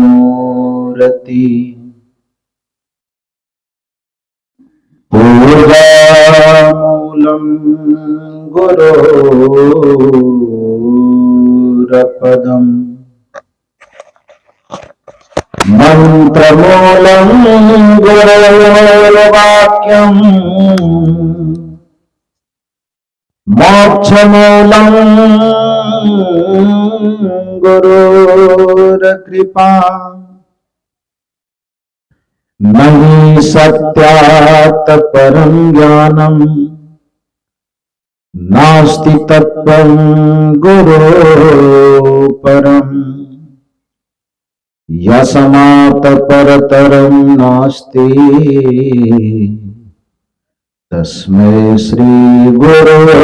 मूर्ति पूजामूलं गुरोरपदम् मंत्रमूलं गुरोर्वाक्यम् मोक्षमूलं गुरोर्कृपा नहि सत्यात् परं ज्ञानं नास्ति तत्त्वं गुरोः परम् यस्मात् परतरं नास्ति तस्मै श्री गुरवे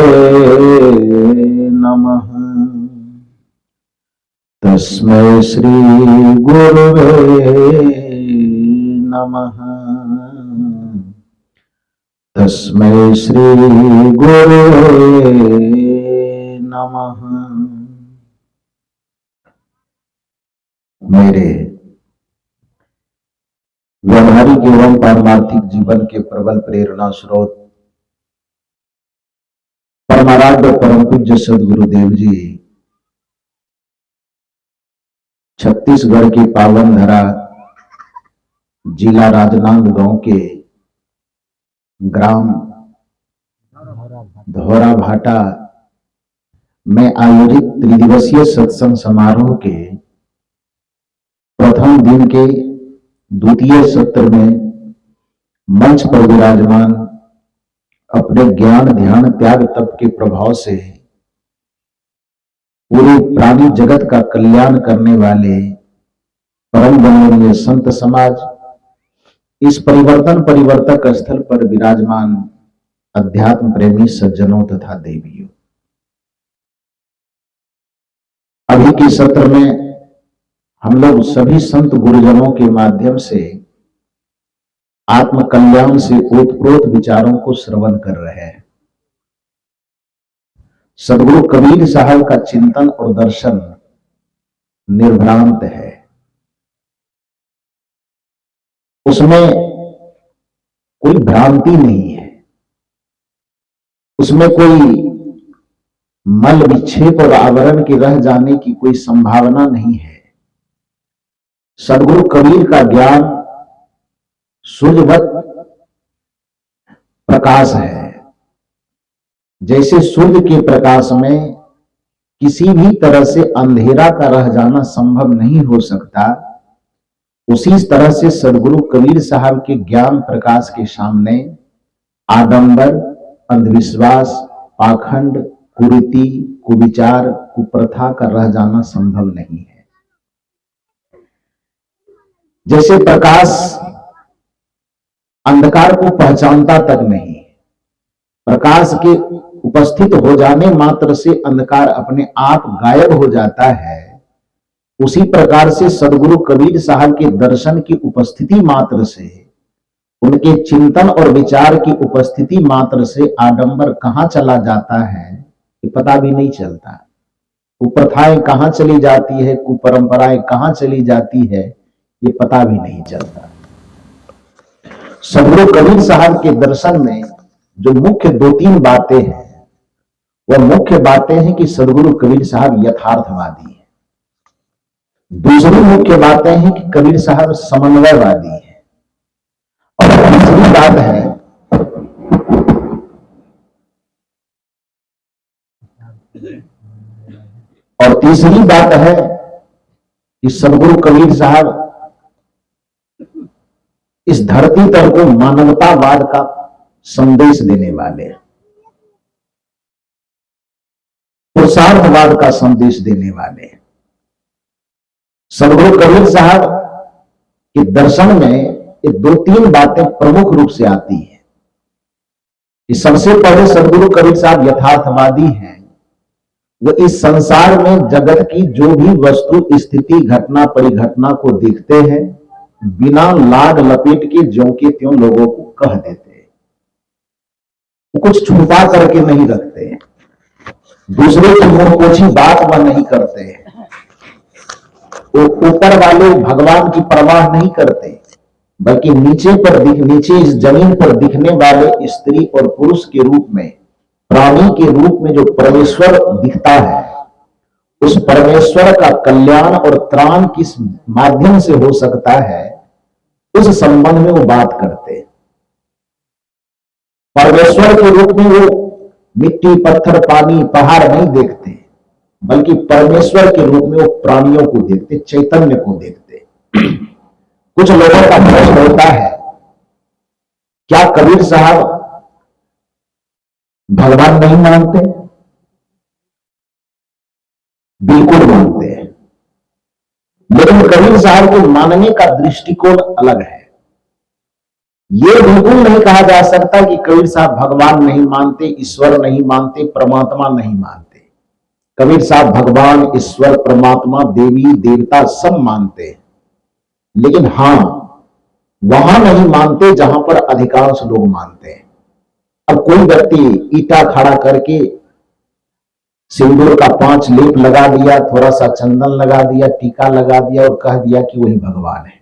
नमः। तस्मै श्री गुरवे नमः। तस्मै श्री गुरवे नमः। मेरे व्यवहारिक एवं पारमार्थिक जीवन के प्रबल प्रेरणा स्रोत परमाराध्य परम पूज्य सदगुरुदेव जी छत्तीसगढ़ की पावन धरा जिला राजनांदगांव के ग्राम धौरा भाटा में आयोजित त्रिदिवसीय सत्संग समारोह के प्रथम दिन के द्वितीय सत्र में मंच पर विराजमान अपने ज्ञान ध्यान त्याग तप के प्रभाव से पूरे प्राणी जगत का कल्याण करने वाले परम वंदनीय संत समाज, इस परिवर्तन परिवर्तक स्थल पर विराजमान अध्यात्म प्रेमी सज्जनों तथा देवियों, अभी के सत्र में हम लोग सभी संत गुरुजनों के माध्यम से आत्म कल्याण से ओतप्रोत विचारों को श्रवण कर रहे हैं। सदगुरु कबीर साहब का चिंतन और दर्शन निर्भ्रांत है, उसमें कोई भ्रांति नहीं है, उसमें कोई मल विक्षेप और आवरण के रह जाने की कोई संभावना नहीं है। सदगुरु कबीर का ज्ञान सूर्यवत प्रकाश है। जैसे सूर्य के प्रकाश में किसी भी तरह से अंधेरा का रह जाना संभव नहीं हो सकता, उसी तरह से सदगुरु कबीर साहब के ज्ञान प्रकाश के सामने आडंबर, अंधविश्वास, पाखंड, कुरीति, कुविचार, कुप्रथा का रह जाना संभव नहीं है। जैसे प्रकाश अंधकार को पहचानता तक नहीं, प्रकाश के उपस्थित हो जाने मात्र से अंधकार अपने आप गायब हो जाता है, उसी प्रकार से सदगुरु कबीर साहब के दर्शन की उपस्थिति मात्र से, उनके चिंतन और विचार की उपस्थिति मात्र से आडंबर कहां चला जाता है ये पता भी नहीं चलता। कुप्रथाएं कहां चली जाती है, कुपरंपराएं कहां चली जाती है ये पता भी नहीं चलता। सदगुरु कबीर साहब के दर्शन में जो मुख्य दो तीन बातें हैं, वह मुख्य बातें हैं कि सदगुरु कबीर साहब यथार्थवादी है। दूसरी मुख्य बातें हैं कि कबीर साहब समन्वयवादी है। और तीसरी बात है कि सदगुरु कबीर साहब इस धरती तल को मानवतावाद का संदेश देने वाले हैं, पुरुषार्थवाद का संदेश देने वाले हैं। सदगुरु कबीर साहब के दर्शन में ये दो तीन बातें प्रमुख रूप से आती है कि सबसे पहले सदगुरु कबीर साहब यथार्थवादी हैं। वो इस संसार में जगत की जो भी वस्तु स्थिति घटना परिघटना को देखते हैं, बिना लाड लपेट के ज्यों के त्यों लोगों को कह देते हैं। वो कुछ छुपा करके नहीं रखते हैं, दूसरे की मुंह पोछी बात वह नहीं करते हैं। वो ऊपर वाले भगवान की परवाह नहीं करते, बल्कि नीचे इस जमीन पर दिखने वाले स्त्री और पुरुष के रूप में, प्राणी के रूप में जो परमेश्वर दिखता है, उस परमेश्वर का कल्याण और त्राण किस माध्यम से हो सकता है, उस संबंध में वो बात करते हैं। परमेश्वर के रूप में वो मिट्टी, पत्थर, पानी, पहाड़ नहीं देखते, बल्कि परमेश्वर के रूप में वो प्राणियों को देखते, चैतन्य को देखते। कुछ लोगों का प्रश्न होता है, क्या कबीर साहब भगवान नहीं मानते? बिल्कुल मानते हैं, लेकिन कबीर साहब को मानने का दृष्टिकोण अलग है। यह बिल्कुल नहीं कहा जा सकता कि कबीर साहब भगवान नहीं मानते, ईश्वर नहीं मानते, परमात्मा नहीं मानते। कबीर साहब भगवान, ईश्वर, परमात्मा, देवी देवता सब मानते हैं, लेकिन हां, वहां नहीं मानते जहां पर अधिकांश लोग मानते हैं। अब कोई व्यक्ति ईटा खड़ा करके सिंदूर का 5 लेप लगा दिया, थोड़ा सा चंदन लगा दिया, टीका लगा दिया और कह दिया कि वही भगवान है।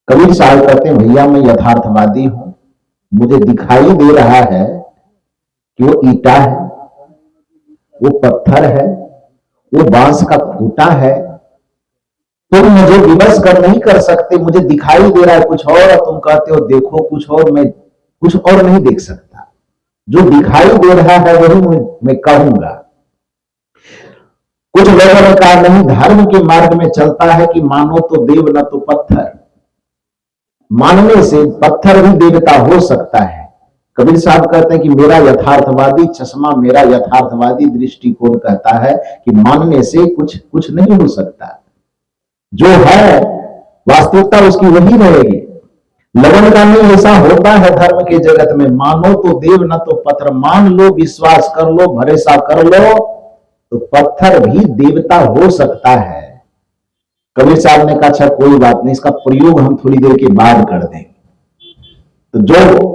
कबीर साहब कहते हैं, भैया मैं यथार्थवादी हूं, मुझे दिखाई दे रहा है कि वो ईटा है, वो पत्थर है, वो बांस का खूंटा है, तुम मुझे विवश कर नहीं कर सकते। मुझे दिखाई दे रहा है कुछ और तुम कहते हो देखो कुछ और, मैं कुछ और नहीं देख सकता। जो दिखाई दे रहा है वही मैं कहूंगा। कुछ लोगों ने कहा नहीं, धर्म के मार्ग में चलता है कि मानो तो देव न तो पत्थर, मानने से पत्थर भी देवता हो सकता है। कबीर साहब कहते हैं कि मेरा यथार्थवादी चश्मा, मेरा यथार्थवादी दृष्टिकोण कहता है कि मानने से कुछ नहीं हो सकता, जो है वास्तविकता उसकी वही रहेगी। लगन का नहीं ऐसा होता है धर्म के जगत में, मानो तो देव न तो पत्थर, मान लो, विश्वास कर लो, भरोसा कर लो, तो पत्थर भी देवता हो सकता है। कबीर साहब ने कहा अच्छा कोई बात नहीं, इसका प्रयोग हम थोड़ी देर के बाद कर देंगे। तो जो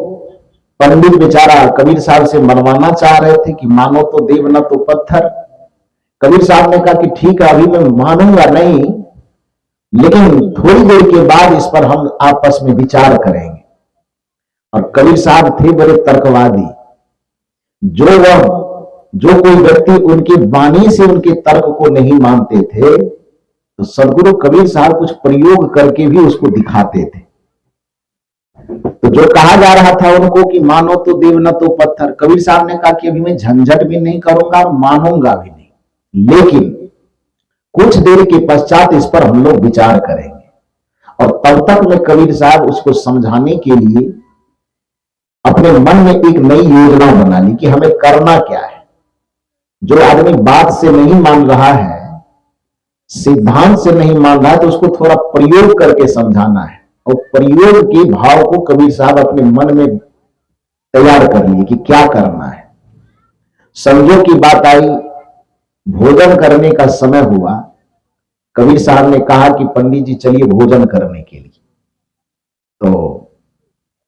पंडित बेचारा कबीर साहब से मनवाना चाह रहे थे कि मानो तो देव न तो पत्थर, कबीर साहब ने कहा कि ठीक है, अभी मैं मानूंगा नहीं, लेकिन थोड़ी देर के बाद इस पर हम आपस में विचार करेंगे। और कबीर साहब थे बड़े तर्कवादी। जो कोई व्यक्ति उनकी वाणी से उनके तर्क को नहीं मानते थे, तो सदगुरु कबीर साहब कुछ प्रयोग करके भी उसको दिखाते थे। तो जो कहा जा रहा था उनको कि मानो तो देव न तो पत्थर, कबीर साहब ने कहा कि अभी मैं झंझट भी नहीं करूंगा और मानूंगा भी नहीं, लेकिन कुछ देर के पश्चात इस पर हम लोग विचार करेंगे। और तब तक में कबीर साहब उसको समझाने के लिए अपने मन में एक नई योजना बना ली कि हमें करना क्या है। जो आदमी बात से नहीं मान रहा है, सिद्धांत से नहीं मान रहा है, तो उसको थोड़ा प्रयोग करके समझाना है। और प्रयोग के भाव को कबीर साहब अपने मन में तैयार कर लिए कि क्या करना है। संयोग की बात आई, भोजन करने का समय हुआ, कबीर साहब ने कहा कि पंडित जी चलिए भोजन करने के लिए। तो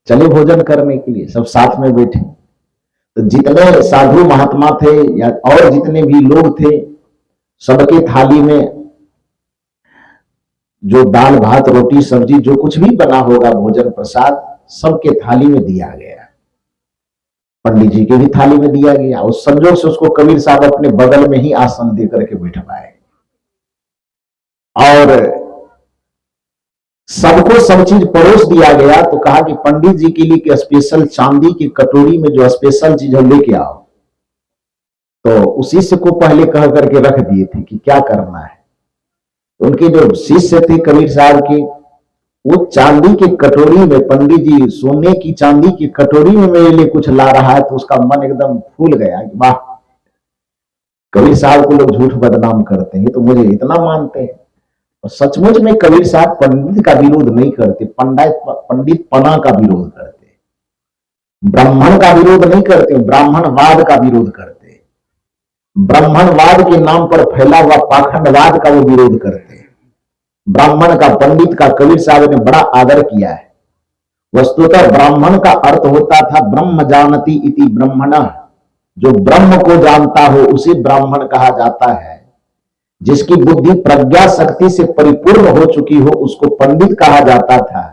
चले भोजन करने के लिए, सब साथ में बैठे। तो जितने साधु महात्मा थे या और जितने भी लोग थे, सबके थाली में जो दाल भात रोटी सब्जी जो कुछ भी बना होगा भोजन प्रसाद, सबके थाली में दिया गया। पंडित जी के भी थाली में दिया गया। उस संजोग से उसको कबीर साहब अपने बगल में ही आसन दे करके बैठवाए और सबको सब चीज परोस दिया गया। तो कहा कि पंडित जी के लिए स्पेशल चांदी की कटोरी में जो स्पेशल चीज है लेके आओ। तो उसी से को पहले कह करके रख दिए थे कि क्या करना है। उनके जो शिष्य थे कबीर साहब के, वो चांदी की कटोरी में, पंडित जी सोने की चांदी की कटोरी में मेरे लिए कुछ ला रहा है, तो उसका मन एकदम फूल गया। वाह, कबीर साहब को लोग झूठ बदनाम करते हैं, ये तो मुझे इतना मानते हैं। और सचमुच में कबीर साहब पंडित का विरोध नहीं करते, पंडित पना का विरोध करते, ब्राह्मण का विरोध नहीं करते, ब्राह्मणवाद का विरोध करते, ब्राह्मणवाद के नाम पर फैला हुआ पाखंडवाद का वो विरोध करते। ब्राह्मण का, पंडित का कबीर साहब ने बड़ा आदर किया है। वस्तुतः ब्राह्मण का अर्थ होता था ब्रह्म जानती इति ब्रह्मणः, जो ब्रह्म को जानता हो उसे ब्राह्मण कहा जाता है। जिसकी बुद्धि प्रज्ञा शक्ति से परिपूर्ण हो चुकी हो उसको पंडित कहा जाता था।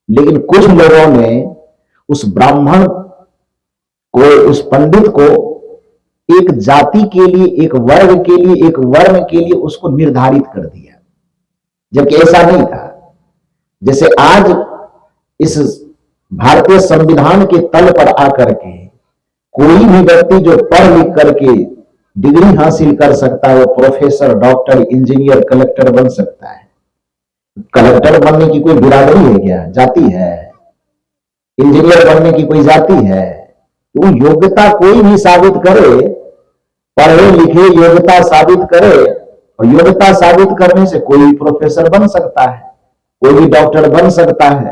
लेकिन कुछ लोगों ने उस ब्राह्मण को, उस पंडित को एक जाति के लिए, एक वर्ग के लिए, एक वर्ण के लिए उसको निर्धारित कर दिया, जबकि ऐसा नहीं था। जैसे आज इस भारतीय संविधान के तल पर आकर के कोई भी व्यक्ति जो पढ़ लिख करके डिग्री हासिल कर सकता है वो प्रोफेसर, डॉक्टर, इंजीनियर, कलेक्टर बन सकता है। कलेक्टर बनने की कोई बिरादरी है क्या? जाति है? इंजीनियर बनने की कोई जाति है? वो योग्यता कोई भी साबित करे, पढ़े लिखे योग्यता साबित करे, और योग्यता साबित करने से कोई भी प्रोफेसर बन सकता है, कोई भी डॉक्टर बन सकता है,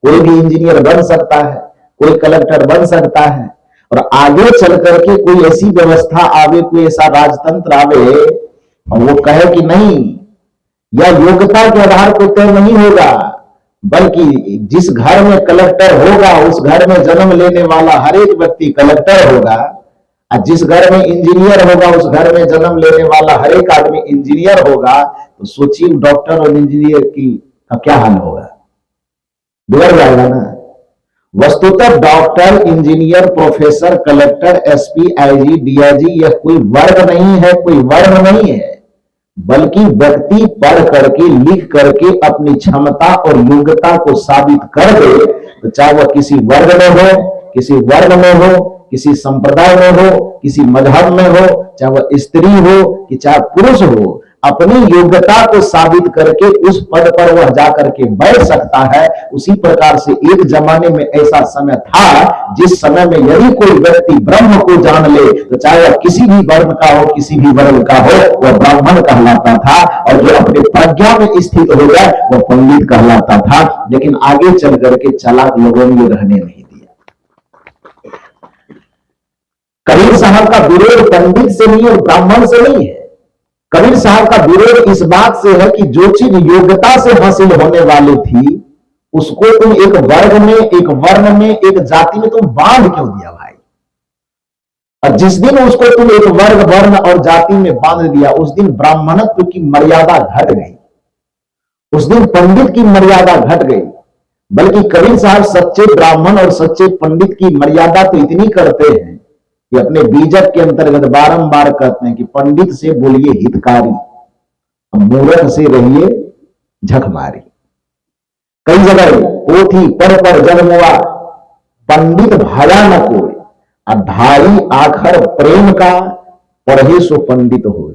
कोई भी इंजीनियर बन सकता है, कोई कलेक्टर बन सकता है। और आगे चल करके कोई ऐसी व्यवस्था आवे, कोई ऐसा राजतंत्र आवे और वो कहे कि नहीं, यह योग्यता के आधार पर तय नहीं होगा, बल्कि जिस घर में कलेक्टर होगा उस घर में जन्म लेने वाला हर एक व्यक्ति कलेक्टर होगा, और जिस घर में इंजीनियर होगा उस घर में जन्म लेने वाला हर एक आदमी इंजीनियर होगा। तो सोचिए डॉक्टर और इंजीनियर की का क्या हाल होगा? बिगड़ जाएगा ना। वस्तुतः doctor, engineer, professor, collector, SP, IG, DIG यह कोई वर्ग नहीं है, कोई वर्ण नहीं है, बल्कि व्यक्ति पढ़ करके, लिख करके अपनी क्षमता और योग्यता को साबित कर दे, तो चाहे वह किसी वर्ग में हो, किसी वर्ण में हो, किसी संप्रदाय में हो, किसी मजहब में हो, चाहे वह स्त्री हो कि चाहे पुरुष हो, अपनी योग्यता को साबित करके उस पद पर वह जाकर के बैठ सकता है। उसी प्रकार से एक जमाने में ऐसा समय था जिस समय में यदि कोई व्यक्ति ब्रह्म को जान ले तो चाहे वह किसी भी वर्ण का हो, किसी भी वर्ग का हो, वह ब्राह्मण कहलाता था, और जो अपने प्रज्ञा में स्थित हो जाए वह पंडित कहलाता था। लेकिन आगे चल करके चालाक लोगों ने ये रहने नहीं दिया। कबीर साहब का विरोध पंडित से नहीं और ब्राह्मण से नहीं है। कबीर साहब का विरोध इस बात से है कि जो चीज योग्यता से हासिल होने वाली थी उसको तुम एक वर्ग में, एक वर्ण में, एक जाति में तुम बांध क्यों दिया भाई? और जिस दिन उसको तुम एक वर्ग, वर्ण और जाति में बांध दिया उस दिन ब्राह्मणत्व की मर्यादा घट गई, उस दिन पंडित की मर्यादा घट गई। बल्कि कबीर साहब सच्चे ब्राह्मण और सच्चे पंडित की मर्यादा तो इतनी करते हैं कि अपने बीजक के अंतर्गत बारंबार कहते हैं कि पंडित से बोलिए हितकारी, मूर्ख से रहिए झकमारी। कई जगह पोथी पर जन्म हुआ, पंडित भाया न कोई, अधारी आखर प्रेम का, पढ़े सो पंडित हो।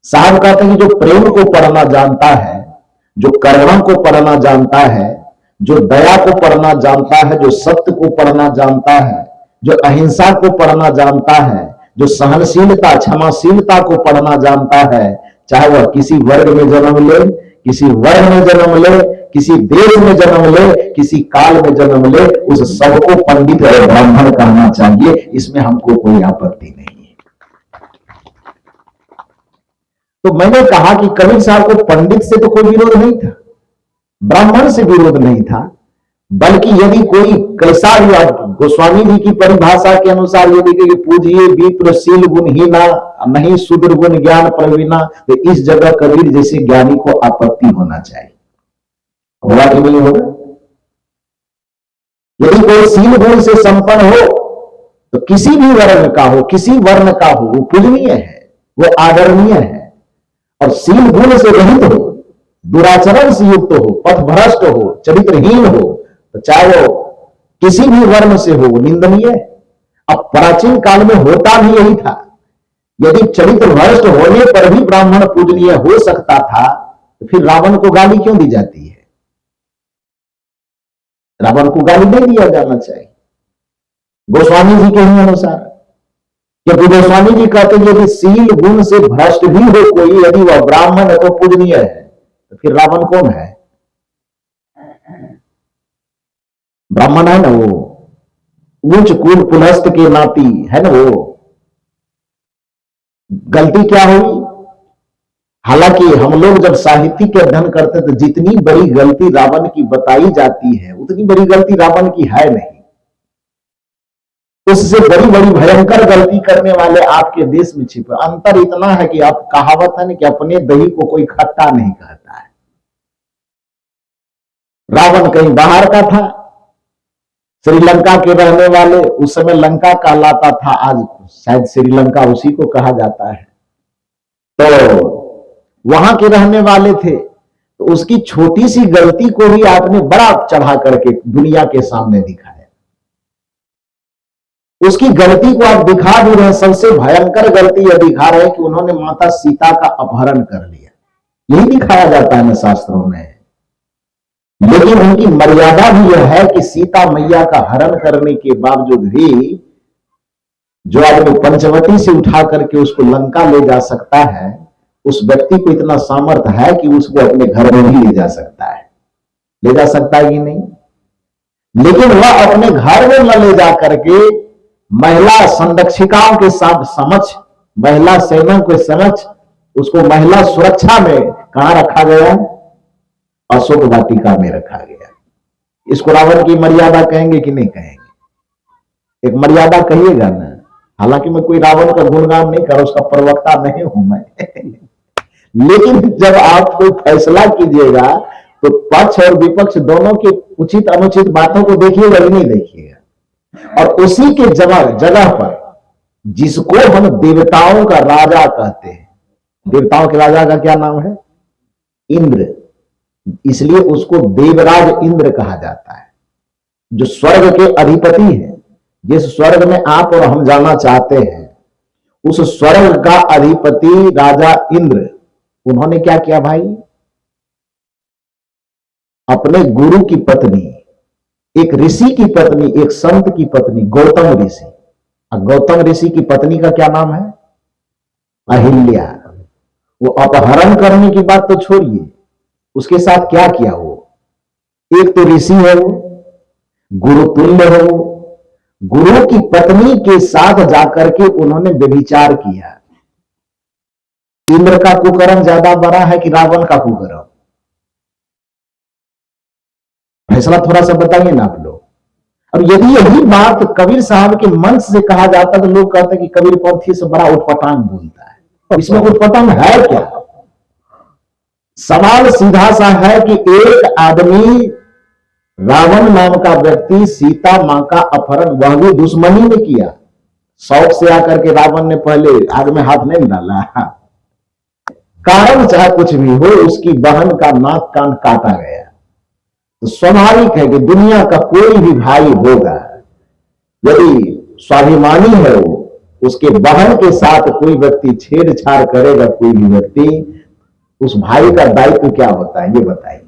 साहब कहते हैं कि जो प्रेम को पढ़ना जानता है, जो करुणा को पढ़ना जानता है, जो दया को पढ़ना जानता है, जो सत्य को पढ़ना जानता है, जो अहिंसा को पढ़ना जानता है, जो सहनशीलता, क्षमाशीलता को पढ़ना जानता है, चाहे वह किसी वर्ग में जन्म ले, किसी वर्ण में जन्म ले, किसी देश में जन्म ले, किसी काल में जन्म ले, उस सबको पंडित और ब्राह्मण कहना चाहिए। इसमें हमको कोई आपत्ति नहीं है। तो मैंने कहा कि कबीर साहब को पंडित से तो कोई विरोध नहीं था, ब्राह्मण से विरोध नहीं था, बल्कि यदि कोई कैसा भी, गोस्वामी जी की परिभाषा के अनुसार यदि कि पूजिए विप्रशील गुणहीना नहीं शूद्र गुण ज्ञान प्रवीणा, तो इस जगह कबीर जैसे ज्ञानी को आपत्ति होना चाहिए। होगा कि नहीं होगा? यदि कोई शील गुण से संपन्न हो तो किसी भी वर्ग का हो, किसी वर्ण का हो, वो पूजनीय है, वो आदरणीय है। और शील गुण से रहित हो, दुराचरण से युक्त हो, पथभ्रष्ट हो, चरित्रहीन हो, तो चाहे वो किसी भी वर्ण से हो, वो निंदनीय है। अब प्राचीन काल में होता भी यही था। यदि चरित्र भ्रष्ट होने पर भी ब्राह्मण पूजनीय हो सकता था तो फिर रावण को गाली क्यों दी जाती है? रावण को गाली नहीं दिया जाना चाहिए गोस्वामी जी के ही अनुसार, क्योंकि गोस्वामी जी कहते हैं यदि शील गुण से भ्रष्ट भी हो कोई, यदि वह ब्राह्मण है तो पूजनीय है, तो फिर रावण कौन है? ब्राह्मण है ना, वो ऊंच कुल पुलस्त के नाती है ना। वो गलती क्या हुई? हालांकि हम लोग जब साहित्य के अध्ययन करते तो जितनी बड़ी गलती रावण की बताई जाती है उतनी बड़ी गलती रावण की है नहीं। उससे बड़ी बड़ी भयंकर गलती करने वाले आपके देश में छिपे। अंतर इतना है कि आप कहावत है ना कि अपने दही को कोई खट्टा नहीं कहता है। रावण कहीं बाहर का था, श्रीलंका के रहने वाले, उस समय लंका कहलाता था, आज शायद श्रीलंका उसी को कहा जाता है। तो वहां के रहने वाले थे, तो उसकी छोटी सी गलती को ही आपने बड़ा चढ़ा करके दुनिया के सामने दिखाया। उसकी गलती को आप दिखा भी रहे हैं, सबसे भयंकर गलती यह दिखा रहे हैं कि उन्होंने माता सीता का अपहरण कर लिया। यही दिखाया जाता है ना शास्त्रों में। लेकिन उनकी मर्यादा भी यह है कि सीता मैया का हरण करने के बावजूद भी जो आदमी पंचवटी से उठा करके उसको लंका ले जा सकता है, उस व्यक्ति को इतना सामर्थ्य है कि उसको अपने घर में भी ले जा सकता है। ले जा सकता है कि नहीं? लेकिन वह अपने घर में न ले जा करके महिला संरक्षिकाओं के साथ समक्ष, महिला सेना के समक्ष उसको महिला सुरक्षा में कहां रखा गया? अशोक वाटिका में रखा गया। इसको रावण की मर्यादा कहेंगे कि नहीं कहेंगे? एक मर्यादा कहिएगा ना। हालांकि मैं कोई रावण का गुणगान नहीं कर, उसका प्रवक्ता नहीं हूं मैं लेकिन जब आप कोई फैसला कीजिएगा तो पक्ष और विपक्ष दोनों के उचित अनुचित बातों को देखिएगा कि नहीं देखिएगा। और उसी के जगह पर जिसको हम देवताओं का राजा कहते हैं, देवताओं के राजा का क्या नाम है? इंद्र। इसलिए उसको देवराज इंद्र कहा जाता है, जो स्वर्ग के अधिपति हैं। जिस स्वर्ग में आप और हम जाना चाहते हैं, उस स्वर्ग का अधिपति राजा इंद्र, उन्होंने क्या किया भाई? अपने गुरु की पत्नी, एक ऋषि की पत्नी, एक संत की पत्नी, गौतम ऋषि। गौतम ऋषि की पत्नी का क्या नाम है? अहिल्या। वो अपहरण करने की बात तो छोड़िए, उसके साथ क्या किया वो? एक तो ऋषि है वो, गुरुतुल्य है वो, गुरु की पत्नी के साथ जाकर के उन्होंने व्यभिचार किया। इंद्र का कुकर्म ज्यादा बड़ा है कि रावण का कुकर्म? फैसला थोड़ा सा बताइए ना आप लोग। और यदि यही बात कबीर साहब के मंच से कहा जाता तो लोग कहते कि कबीर पंथी से बड़ा उठपटांग बोलता है। इसमें उठपटांग है क्या? सवाल सीधा सा है कि एक आदमी, रावण नाम का व्यक्ति, सीता मां का अपहरण वह भी दुश्मनी में किया। शौक से आकर के रावण ने पहले आग में हाथ नहीं डाला, कारण चाहे कुछ भी हो, उसकी बहन का नाक कान काटा गया। तो स्वाभाविक है कि दुनिया का कोई भी भाई होगा, यदि स्वाभिमानी है वो, उसके बहन के साथ कोई व्यक्ति छेड़छाड़ करेगा, कोई भी व्यक्ति, उस भाई का दायित्व क्या होता है ये बताइए।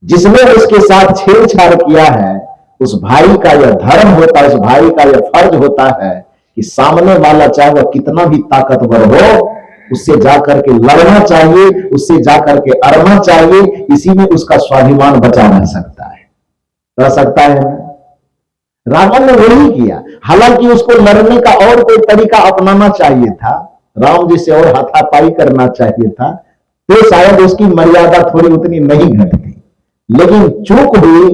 जिसने उसके साथ छेड़छाड़ किया है, उस भाई का यह धर्म होता है, उस भाई का यह फर्ज होता है कि सामने वाला चाहे वह कितना भी ताकतवर हो, उससे जाकर के लड़ना चाहिए, उससे जाकर के अड़ना चाहिए। इसी में उसका स्वाभिमान बचा रह सकता है, रह सकता है ना? रावण ने वही किया। हालांकि उसको लड़ने का और कोई तरीका अपनाना चाहिए था, राम जी से और हाथापाई करना चाहिए था, तो शायद उसकी मर्यादा थोड़ी उतनी नहीं घटती। लेकिन चूक हुई,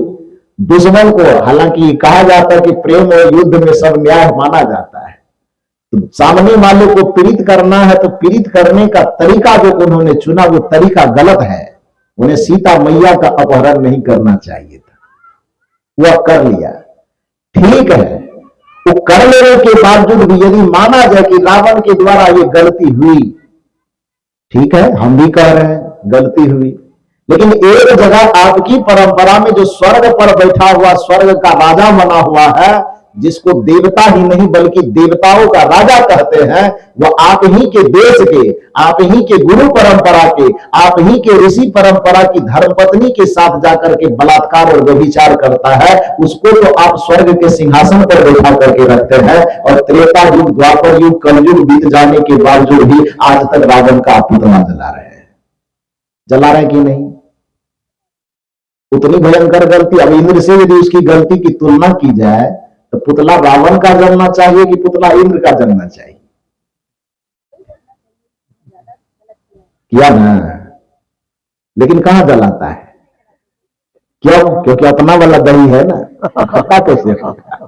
दुश्मन को, हालांकि कहा जाता है कि प्रेम और युद्ध में सब न्याय माना जाता है, तो सामने वाले को पीड़ित करना है तो पीड़ित करने का तरीका जो उन्होंने चुना वो तरीका गलत है। उन्हें सीता मैया का अपहरण नहीं करना चाहिए था, वह कर लिया। ठीक है, वो कर लेने के बावजूद भी यदि माना जाए कि रावण के द्वारा ये गलती हुई, ठीक है, हम भी कह रहे हैं गलती हुई, लेकिन एक जगह आपकी परंपरा में जो स्वर्ग पर बैठा हुआ, स्वर्ग का राजा बना हुआ है, जिसको देवता ही नहीं बल्कि देवताओं का राजा कहते हैं, वह आप ही के देश के, आप ही के गुरु परंपरा के, आप ही के ऋषि परंपरा की धर्मपत्नी के साथ जाकर के बलात्कार और व्यभिचार करता है, उसको तो आप स्वर्ग के सिंहासन पर बैठा करके रखते हैं। और त्रेता युग, द्वापर युग, कलयुग बीत जाने के बावजूद भी आज तक रावण का पुतला जला रहे हैं। जला रहे कि नहीं? उतनी भयंकर गलती। अब इंद्र से यदि उसकी गलती की तुलना की जाए तो पुतला रावण का जलना चाहिए कि पुतला इंद्र का जलना चाहिए? किया ना, लेकिन कहां जलाता है? क्यों? क्योंकि अपना वाला दही है ना, खट्टा कैसे होगा?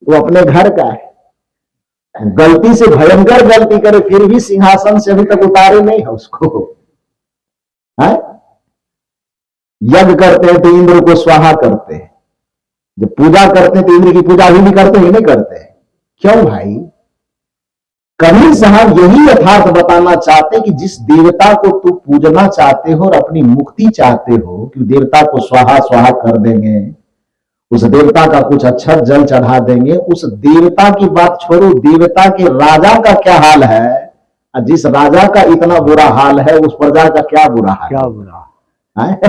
वो अपने घर का है, गलती से भयंकर गलती करे फिर भी सिंहासन से अभी तक उतारे नहीं है उसको। है? यज्ञ करते हैं तो इंद्र को स्वाहा करते हैं, जब पूजा करते हैं तो इंद्र की पूजा भी नहीं करते ही नहीं करते। क्यों भाई? कबीर साहब यही यथार्थ बताना चाहते कि जिस देवता को तू पूजना चाहते हो और अपनी मुक्ति चाहते हो, कि देवता को स्वाहा स्वाहा कर देंगे, उस देवता का कुछ अच्छा जल चढ़ा देंगे, उस देवता की बात छोड़ो, देवता के राजा का क्या हाल है, जिस राजा का इतना बुरा हाल है उस प्रजा का क्या बुरा हाल है?